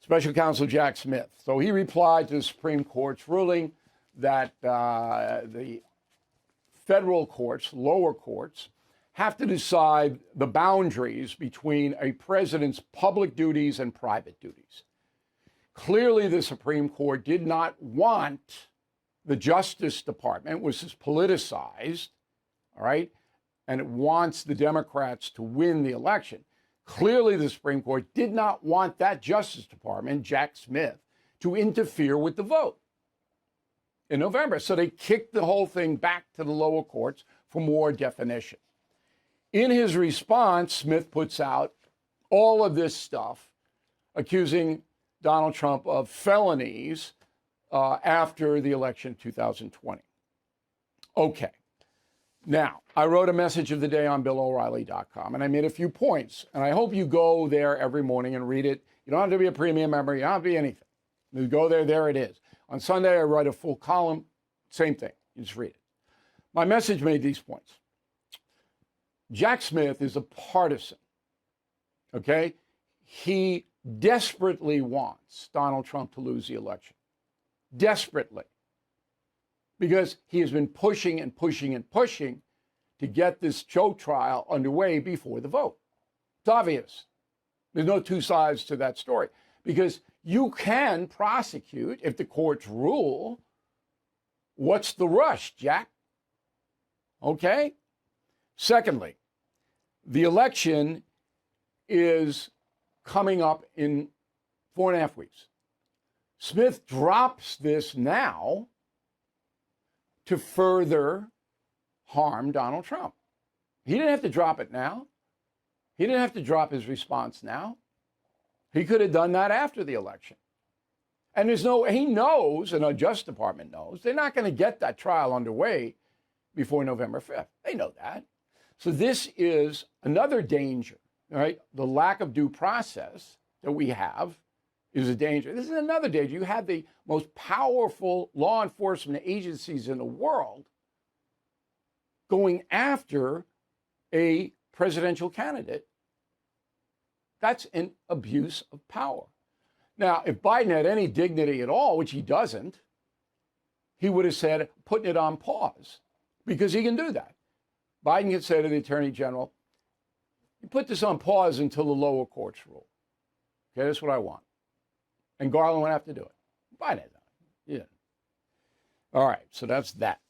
Special Counsel Jack Smith. So he replied to the Supreme Court's ruling that the federal courts, lower courts, have to decide the boundaries between a president's public duties and private duties. Clearly, the Supreme Court did not want the Justice Department, which is politicized, all right, and it wants the Democrats to win the election. Clearly, the Supreme Court did not want that Justice Department, Jack Smith, to interfere with the vote in November. So they kicked the whole thing back to the lower courts for more definition. In his response, Smith puts out all of this stuff, accusing Donald Trump of felonies after the election of 2020. Okay. Now, I wrote a message of the day on BillO'Reilly.com, and I made a few points, and I hope you go there every morning and read it. You don't have to be a premium member. You don't have to be anything. You go there it is. On Sunday, I write a full column. Same thing. You just read it. My message made these points. Jack Smith is a partisan, okay? He desperately wants Donald Trump to lose the election. Desperately. Because he has been pushing and pushing and pushing to get this choke trial underway before the vote. It's obvious. There's no two sides to that story. Because you can prosecute if the courts rule. What's the rush, Jack? Okay? Secondly, the election is coming up in 4.5 weeks. Smith drops this now to further harm Donald Trump. He didn't have to drop it now. He didn't have to drop his response now. He could have done that after the election. And he knows, and the Justice Department knows, they're not going to get that trial underway before November 5th. They know that. So this is another danger, right? The lack of due process that we have is a danger. This is another danger. You have the most powerful law enforcement agencies in the world going after a presidential candidate. That's an abuse of power. Now, if Biden had any dignity at all, which he doesn't, he would have said, putting it on pause, because he can do that. Biden can say to the Attorney General, you put this on pause until the lower courts rule. Okay, that's what I want. And Garland would have to do it. Biden had done it. Yeah. All right, so that's that.